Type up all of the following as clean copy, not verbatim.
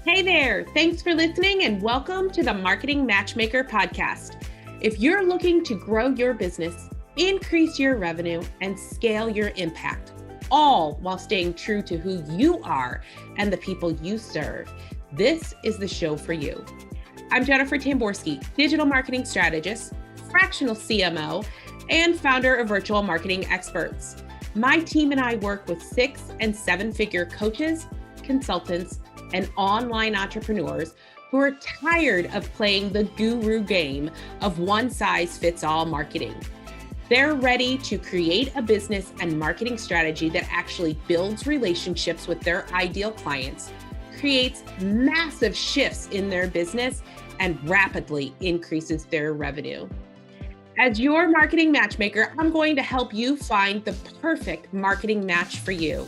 Hey there, thanks for listening and welcome to the Marketing Matchmaker podcast. If you're looking to grow your business, increase your revenue, and scale your impact, all while staying true to who you are and the people you serve, this is the show for you. I'm Jennifer Tamborski, digital marketing strategist, fractional CMO, and founder of Virtual Marketing Experts. My team and I work with 6- and 7-figure coaches, consultants, and online entrepreneurs who are tired of playing the guru game of one-size-fits-all marketing. They're ready to create a business and marketing strategy that actually builds relationships with their ideal clients, creates massive shifts in their business, and rapidly increases their revenue. As your marketing matchmaker, I'm going to help you find the perfect marketing match for you.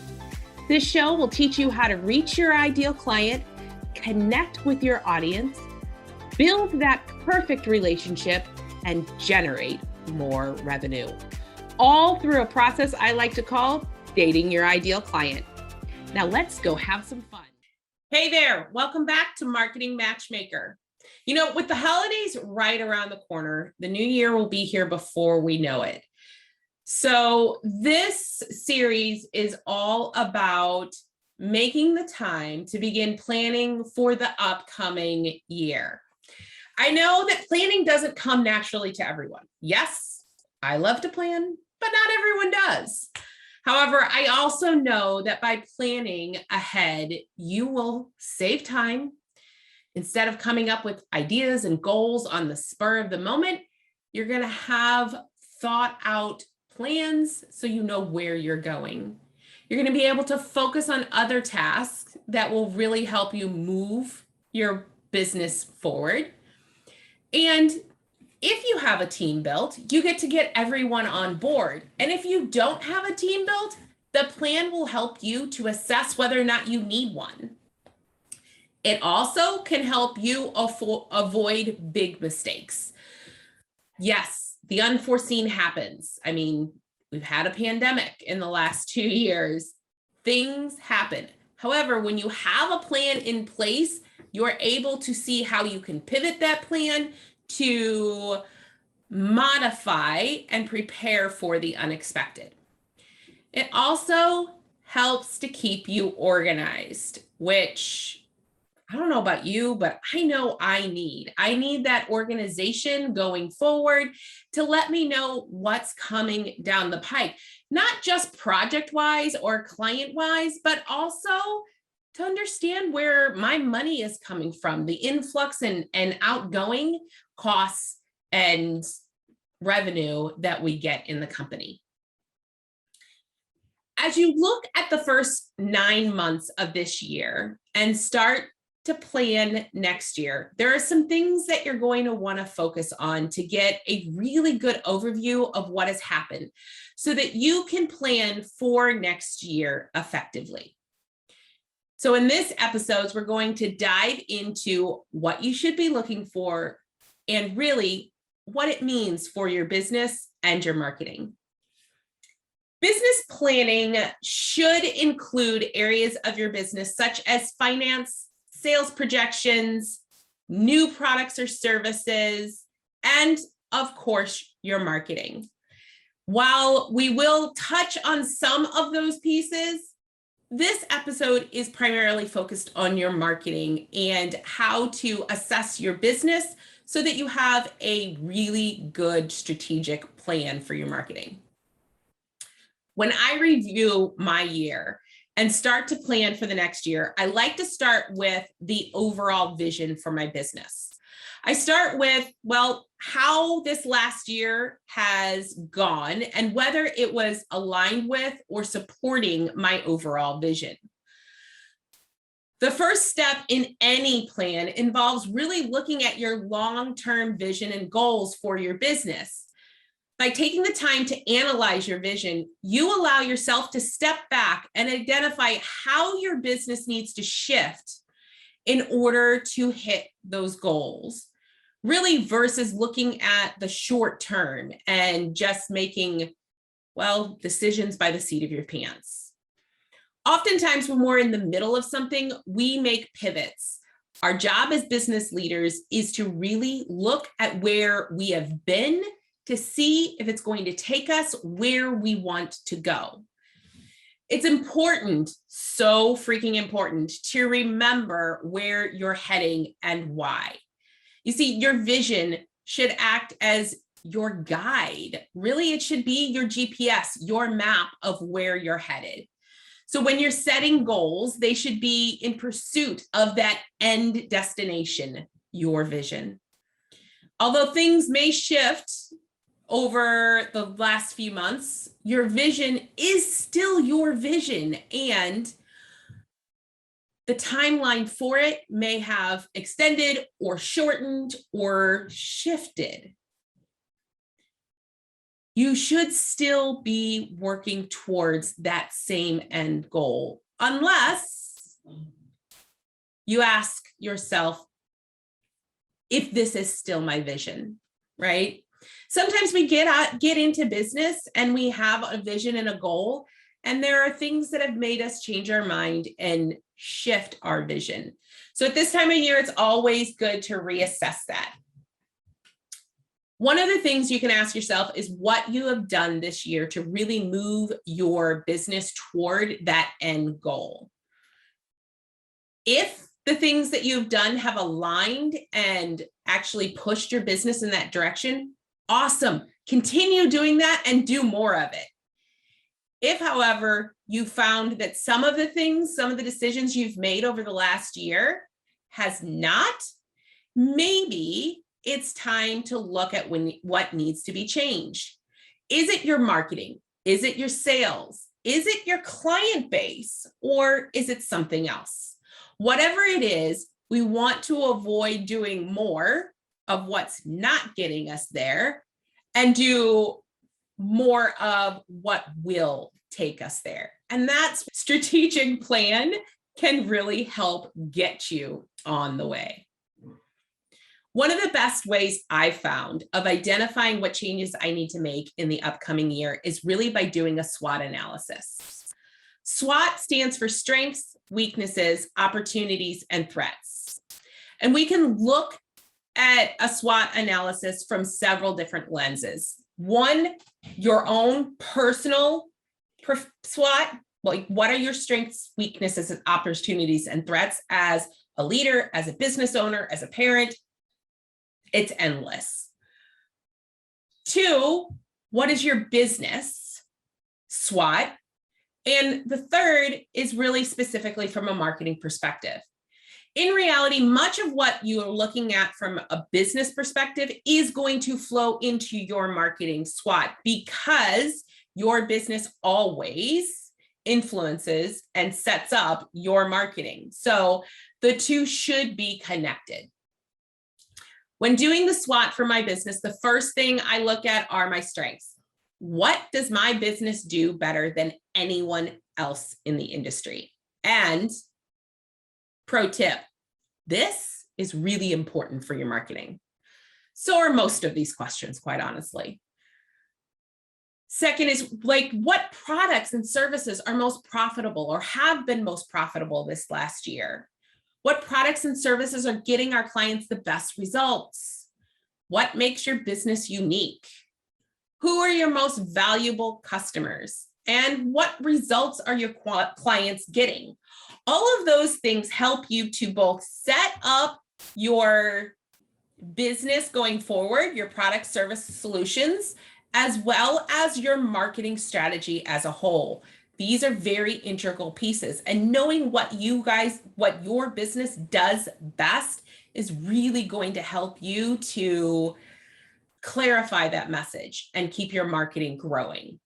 This show will teach you how to reach your ideal client, connect with your audience, build that perfect relationship, and generate more revenue. All through a process I like to call dating your ideal client. Now let's go have some fun. Hey there, welcome back to Marketing Matchmaker. You know, with the holidays right around the corner, the new year will be here before we know it. So this series is all about making the time to begin planning for the upcoming year. I know that planning doesn't come naturally to everyone. Yes, I love to plan, but not everyone does. However, I also know that by planning ahead, you will save time. Instead of coming up with ideas and goals on the spur of the moment, you're going to have thought out plans so you know where you're going. You're going to be able to focus on other tasks that will really help you move your business forward. And if you have a team built, you get everyone on board. And if you don't have a team built, the plan will help you to assess whether or not you need one. It also can help you avoid big mistakes. Yes, the unforeseen happens. I mean, we've had a pandemic in the last 2 years. Things happen. However, when you have a plan in place, you're able to see how you can pivot that plan to modify and prepare for the unexpected. It also helps to keep you organized, which I don't know about you, but I know I need that organization going forward to let me know what's coming down the pike, not just project-wise or client-wise, but also to understand where my money is coming from, the influx and outgoing costs and revenue that we get in the company. As you look at the first 9 months of this year and start to plan next year, there are some things that you're going to want to focus on to get a really good overview of what has happened so that you can plan for next year effectively. So in this episode, we're going to dive into what you should be looking for and really what it means for your business and your marketing. Business planning should include areas of your business such as finance, sales projections, new products or services, and of course, your marketing. While we will touch on some of those pieces, this episode is primarily focused on your marketing and how to assess your business so that you have a really good strategic plan for your marketing. When I review my year and start to plan for the next year, I like to start with the overall vision for my business. I start with, well, how this last year has gone and whether it was aligned with or supporting my overall vision. The first step in any plan involves really looking at your long-term vision and goals for your business. By taking the time to analyze your vision, you allow yourself to step back and identify how your business needs to shift in order to hit those goals, really versus looking at the short term and just making, well, decisions by the seat of your pants. Oftentimes when we're in the middle of something, we make pivots. Our job as business leaders is to really look at where we have been to see if it's going to take us where we want to go. It's important, so freaking important, to remember where you're heading and why. You see, your vision should act as your guide. Really, it should be your GPS, your map of where you're headed. So when you're setting goals, they should be in pursuit of that end destination, your vision. Although things may shift over the last few months, your vision is still your vision, and the timeline for it may have extended or shortened or shifted. You should still be working towards that same end goal, unless you ask yourself if this is still my vision, right? Sometimes we get into business and we have a vision and a goal, and there are things that have made us change our mind and shift our vision. So at this time of year, it's always good to reassess that. One of the things you can ask yourself is what you have done this year to really move your business toward that end goal. If the things that you've done have aligned and actually pushed your business in that direction, awesome. Continue doing that and do more of it. If, however, you found that some of the decisions you've made over the last year has not, maybe it's time to look at what needs to be changed. Is it your marketing? Is it your sales? Is it your client base? Or is it something else? Whatever it is, we want to avoid doing more of what's not getting us there and do more of what will take us there. And that's strategic plan can really help get you on the way. One of the best ways I've found of identifying what changes I need to make in the upcoming year is really by doing a SWOT analysis. SWOT stands for strengths, weaknesses, opportunities, and threats. And we can look at a SWOT analysis from several different lenses. One, your own personal SWOT, like what are your strengths, weaknesses, and opportunities and threats as a leader, as a business owner, as a parent. It's endless. Two, what is your business SWOT? And the third is really specifically from a marketing perspective. In reality, much of what you are looking at from a business perspective is going to flow into your marketing SWOT because your business always influences and sets up your marketing. So the two should be connected. When doing the SWOT for my business, the first thing I look at are my strengths. What does my business do better than anyone else in the industry? And pro tip, this is really important for your marketing. So are most of these questions, quite honestly. Second is like, what products and services are most profitable or have been most profitable this last year? What products and services are getting our clients the best results? What makes your business unique? Who are your most valuable customers? And what results are your clients getting? All of those things help you to both set up your business going forward, your product, service, solutions, as well as your marketing strategy as a whole. These are very integral pieces, and knowing what your business does best is really going to help you to clarify that message and keep your marketing growing.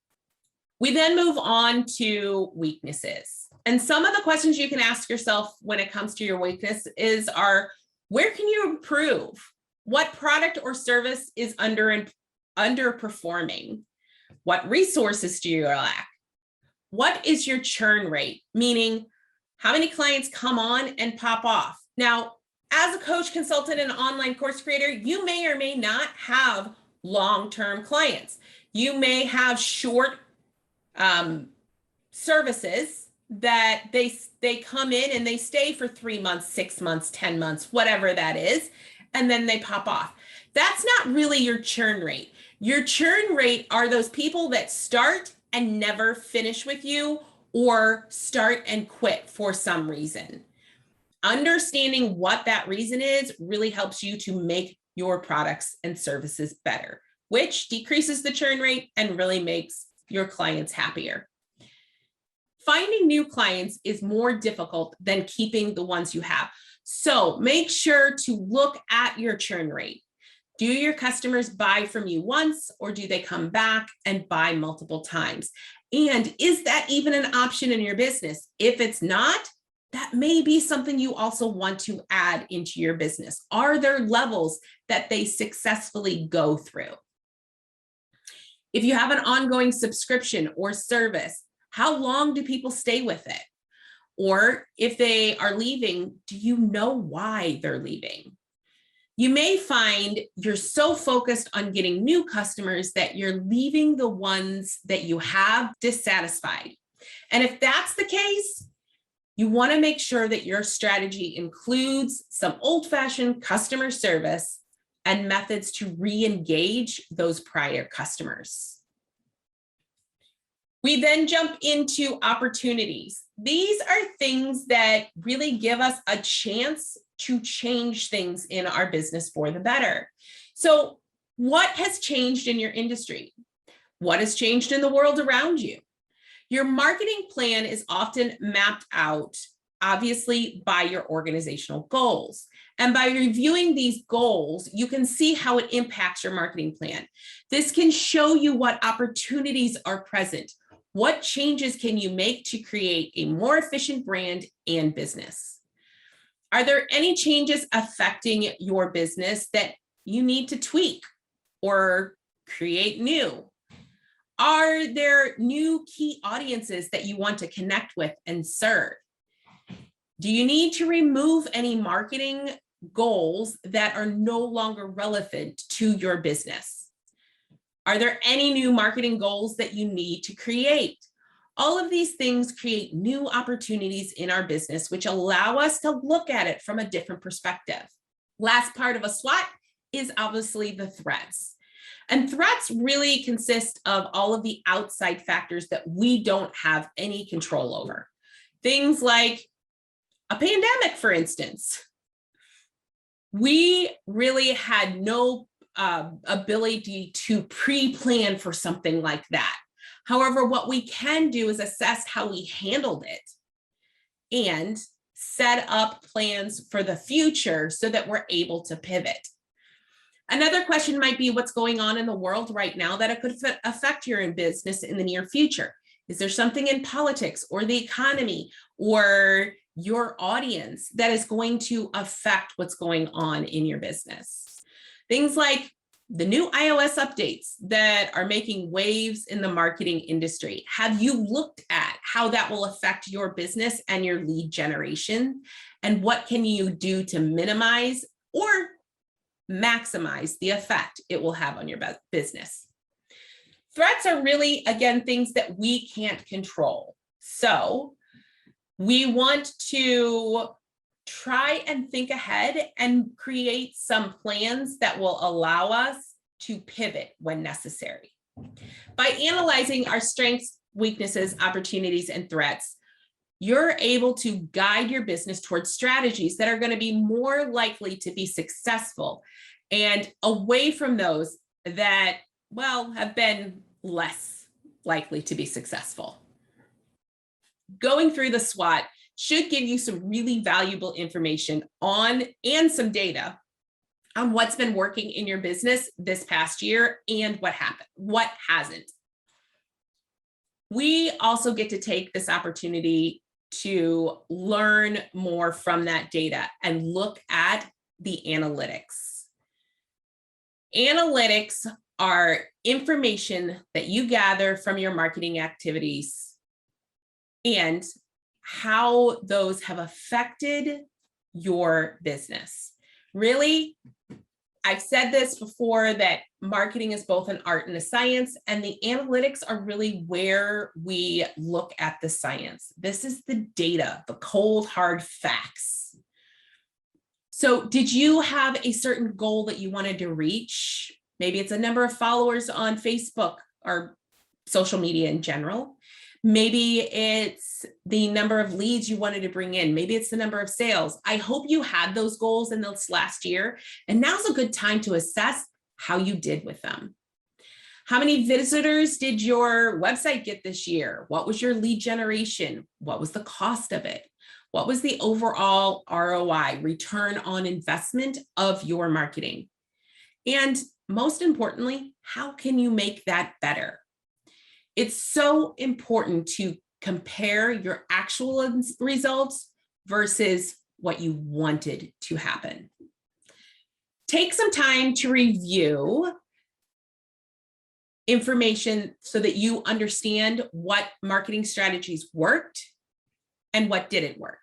We then move on to weaknesses. And some of the questions you can ask yourself when it comes to your weakness are, where can you improve? What product or service is underperforming? What resources do you lack? What is your churn rate? Meaning, how many clients come on and pop off? Now, as a coach, consultant, and online course creator, you may or may not have long-term clients. You may have short services that they come in and they stay for 3 months, 6 months, 10 months, whatever that is, and then they pop off. That's not really your churn rate. Your churn rate are those people that start and never finish with you, or start and quit for some reason. Understanding what that reason is really helps you to make your products and services better, which decreases the churn rate and really makes your clients happier. Finding new clients is more difficult than keeping the ones you have. So make sure to look at your churn rate. Do your customers buy from you once, or do they come back and buy multiple times? And is that even an option in your business? If it's not, that may be something you also want to add into your business. Are there levels that they successfully go through? If you have an ongoing subscription or service, how long do people stay with it? Or if they are leaving, do you know why they're leaving? You may find you're so focused on getting new customers that you're leaving the ones that you have dissatisfied. And if that's the case, you want to make sure that your strategy includes some old-fashioned customer service and methods to re-engage those prior customers. We then jump into opportunities. These are things that really give us a chance to change things in our business for the better. So what has changed in your industry? What has changed in the world around you? Your marketing plan is often mapped out, obviously, by your organizational goals. And by reviewing these goals, you can see how it impacts your marketing plan. This can show you what opportunities are present. What changes can you make to create a more efficient brand and business? Are there any changes affecting your business that you need to tweak or create new? Are there new key audiences that you want to connect with and serve? Do you need to remove any marketing goals that are no longer relevant to your business? Are there any new marketing goals that you need to create? All of these things create new opportunities in our business, which allow us to look at it from a different perspective. Last part of a SWOT is obviously the threats. And threats really consist of all of the outside factors that we don't have any control over. Things like a pandemic, for instance. We really had no ability to pre-plan for something like that. However, what we can do is assess how we handled it and set up plans for the future so that we're able to pivot. Another question might be what's going on in the world right now that it could affect your business in the near future. Is there something in politics or the economy or your audience that is going to affect what's going on in your business? Things like the new iOS updates that are making waves in the marketing industry. Have you looked at how that will affect your business and your lead generation? And what can you do to minimize or maximize the effect it will have on your business? Threats are really, again, things that we can't control. So we want to try and think ahead and create some plans that will allow us to pivot when necessary. By analyzing our strengths, weaknesses, opportunities, and threats, you're able to guide your business towards strategies that are going to be more likely to be successful and away from those that, well, have been less likely to be successful. Going through the SWOT should give you some really valuable information on and some data on what's been working in your business this past year and what happened, what hasn't. We also get to take this opportunity to learn more from that data and look at the analytics. Analytics are information that you gather from your marketing activities and how those have affected your business. Really, I've said this before, that marketing is both an art and a science, and the analytics are really where we look at the science. This is the data, the cold, hard facts. So did you have a certain goal that you wanted to reach? Maybe it's a number of followers on Facebook or social media in general. Maybe it's the number of leads you wanted to bring in. Maybe it's the number of sales. I hope you had those goals in this last year. And now's a good time to assess how you did with them. How many visitors did your website get this year? What was your lead generation? What was the cost of it? What was the overall ROI, return on investment of your marketing? And most importantly, how can you make that better? It's so important to compare your actual results versus what you wanted to happen. Take some time to review information so that you understand what marketing strategies worked and what didn't work.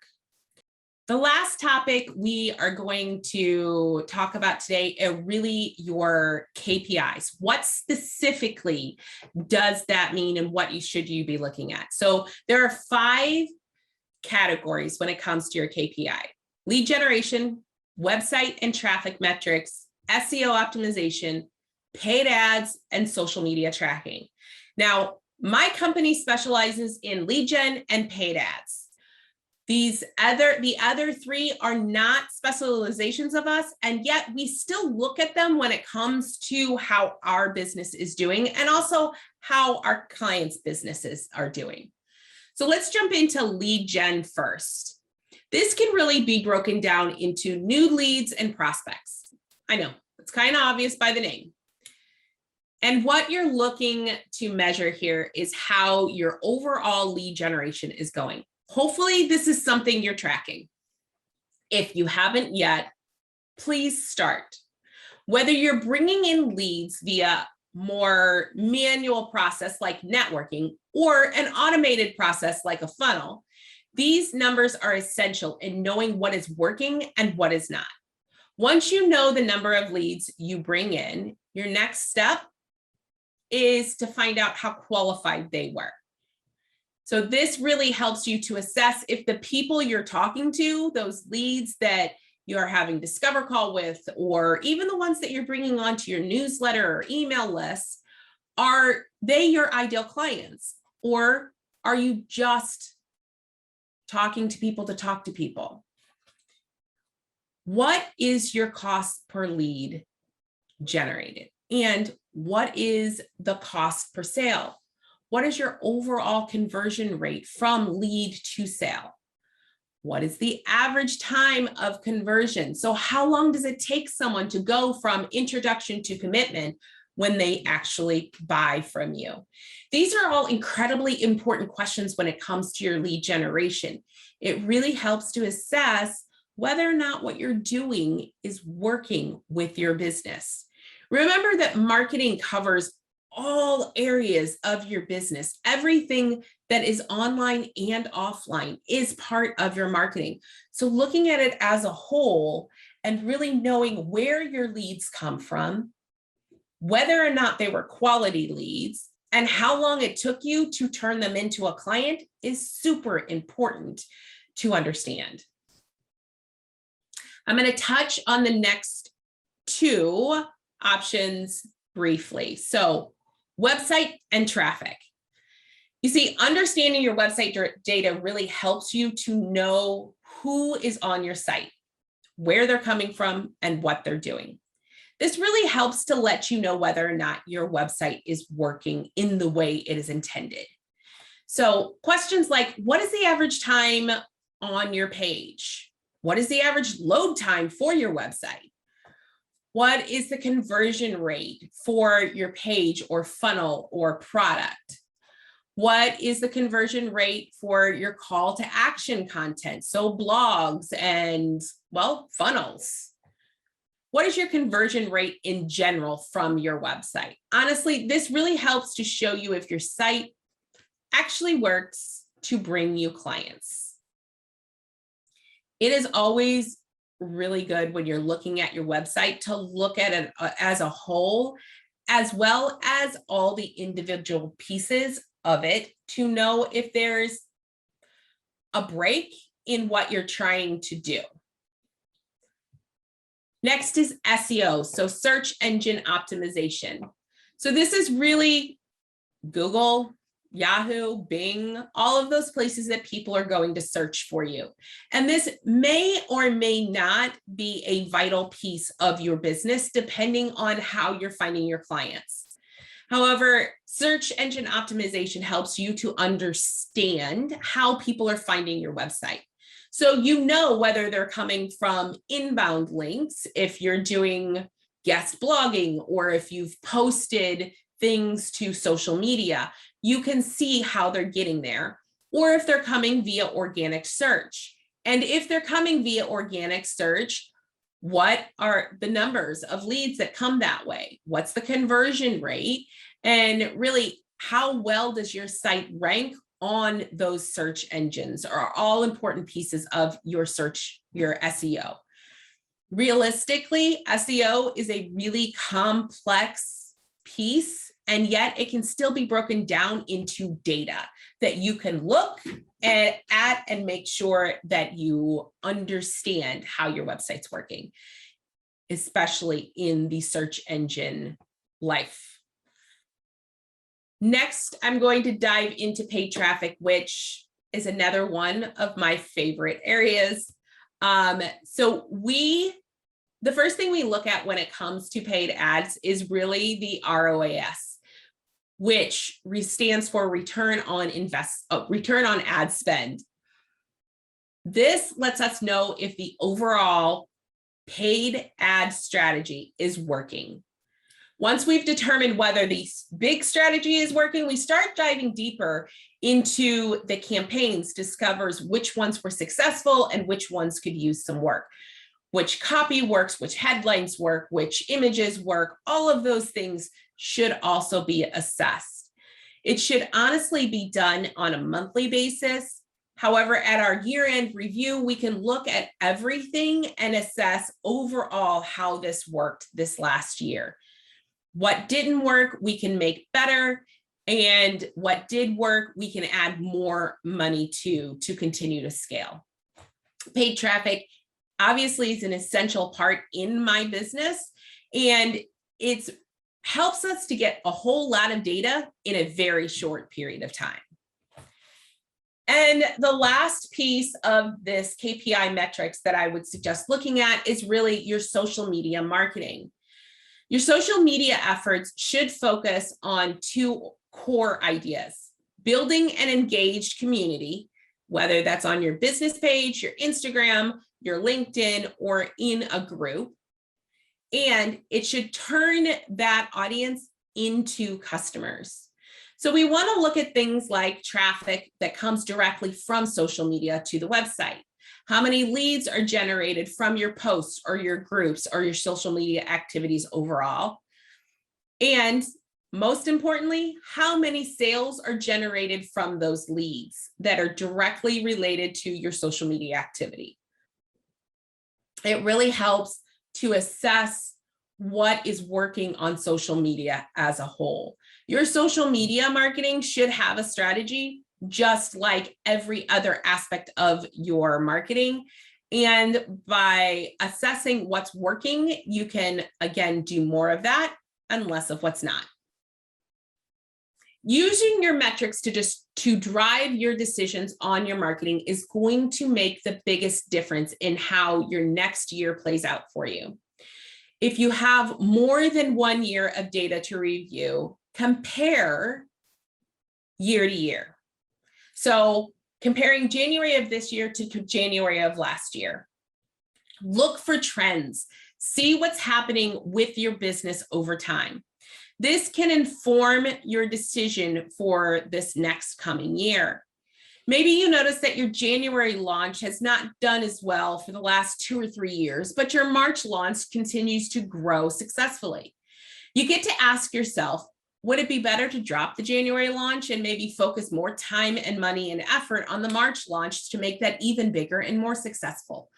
The last topic we are going to talk about today are really your KPIs. What specifically does that mean, and what should you be looking at? So there are 5 categories when it comes to your KPI: lead generation, website and traffic metrics, SEO optimization, paid ads, and social media tracking. Now, my company specializes in lead gen and paid ads. The other 3 are not specializations of us, and yet we still look at them when it comes to how our business is doing and also how our clients' businesses are doing. So let's jump into lead gen first. This can really be broken down into new leads and prospects. I know, it's kind of obvious by the name. And what you're looking to measure here is how your overall lead generation is going. Hopefully, this is something you're tracking. If you haven't yet, please start. Whether you're bringing in leads via more manual process like networking or an automated process like a funnel, these numbers are essential in knowing what is working and what is not. Once you know the number of leads you bring in, your next step is to find out how qualified they were. So this really helps you to assess if the people you're talking to, those leads that you're having discover call with, or even the ones that you're bringing onto your newsletter or email list, are they your ideal clients? Or are you just talking to people to talk to people? What is your cost per lead generated? And what is the cost per sale? What is your overall conversion rate from lead to sale? What is the average time of conversion? So how long does it take someone to go from introduction to commitment when they actually buy from you? These are all incredibly important questions when it comes to your lead generation. It really helps to assess whether or not what you're doing is working with your business. Remember that marketing covers all areas of your business. Everything that is online and offline is part of your marketing. So looking at it as a whole and really knowing where your leads come from, whether or not they were quality leads, and how long it took you to turn them into a client is super important to understand. I'm going to touch on the next 2 options briefly. So website and traffic. You see, understanding your website data really helps you to know who is on your site, where they're coming from, and what they're doing. This really helps to let you know whether or not your website is working in the way it is intended. So questions like, what is the average time on your page? What is the average load time for your website? What is the conversion rate for your page or funnel or product? What is the conversion rate for your call to action content? So blogs and, well, funnels. What is your conversion rate in general from your website? Honestly, this really helps to show you if your site actually works to bring you clients. It is always really good when you're looking at your website to look at it as a whole, as well as all the individual pieces of it, to know if there's a break in what you're trying to do. Next is SEO, so search engine optimization. So this is really Google, Yahoo, Bing, all of those places that people are going to search for you. And this may or may not be a vital piece of your business, depending on how you're finding your clients. However, search engine optimization helps you to understand how people are finding your website. So you know whether they're coming from inbound links, if you're doing guest blogging, or if you've posted things to social media, you can see how they're getting there, or if they're coming via organic search. And if they're coming via organic search, what are the numbers of leads that come that way? What's the conversion rate? And really, how well does your site rank on those search engines? Are all important pieces of your search, your SEO. Realistically, SEO is a really complex piece, and yet it can still be broken down into data that you can look at and make sure that you understand how your website's working, especially in the search engine life. Next, I'm going to dive into paid traffic, which is another one of my favorite areas. The first thing we look at when it comes to paid ads is really the ROAS, which stands for return on ad spend. This lets us know if the overall paid ad strategy is working. Once we've determined whether the big strategy is working, we start diving deeper into the campaigns, discovers which ones were successful and which ones could use some work. Which copy works, which headlines work, which images work, all of those things should also be assessed. It should honestly be done on a monthly basis. However, at our year-end review, we can look at everything and assess overall how this worked this last year. What didn't work, we can make better, and what did work, we can add more money to continue to scale. Paid traffic obviously is an essential part in my business, and it helps us to get a whole lot of data in a very short period of time. And the last piece of this KPI metrics that I would suggest looking at is really your social media marketing. Your social media efforts should focus on two core ideas: building an engaged community, whether that's on your business page, your Instagram, your LinkedIn, or in a group. And it should turn that audience into customers. So we want to look at things like traffic that comes directly from social media to the website. How many leads are generated from your posts or your groups or your social media activities overall? And most importantly, how many sales are generated from those leads that are directly related to your social media activity? It really helps to assess what is working on social media as a whole. Your social media marketing should have a strategy, just like every other aspect of your marketing. And by assessing what's working, you can, again, do more of that and less of what's not. Using your metrics to drive your decisions on your marketing is going to make the biggest difference in how your next year plays out for you. If you have more than 1 year of data to review, compare year to year. So comparing January of this year to January of last year. Look for trends. See what's happening with your business over time. This can inform your decision for this next coming year. Maybe you notice that your January launch has not done as well for the last 2 or 3 years, but your March launch continues to grow successfully. You get to ask yourself, would it be better to drop the January launch and maybe focus more time and money and effort on the March launch to make that even bigger and more successful?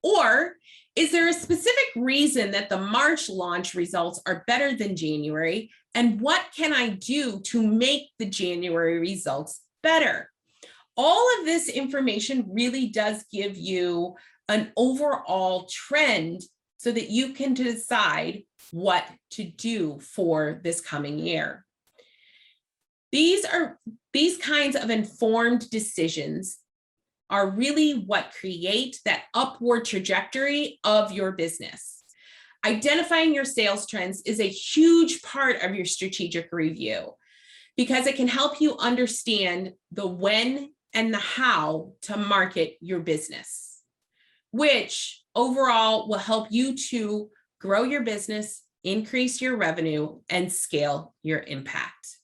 Or Is there a specific reason that the March launch results are better than January? And what can I do to make the January results better? All of this information really does give you an overall trend so that you can decide what to do for this coming year. These kinds of informed decisions are really what create that upward trajectory of your business. Identifying your sales trends is a huge part of your strategic review because it can help you understand the when and the how to market your business, which overall will help you to grow your business, increase your revenue, and scale your impact.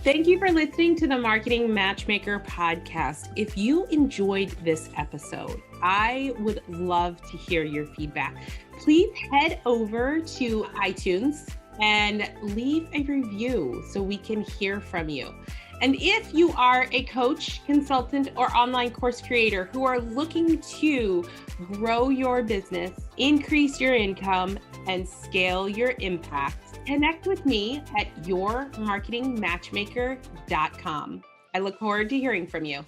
Thank you for listening to the Marketing Matchmaker podcast. If you enjoyed this episode, I would love to hear your feedback. Please head over to iTunes and leave a review so we can hear from you. And if you are a coach, consultant, or online course creator who are looking to grow your business, increase your income, and scale your impact, connect with me at yourmarketingmatchmaker.com. I look forward to hearing from you.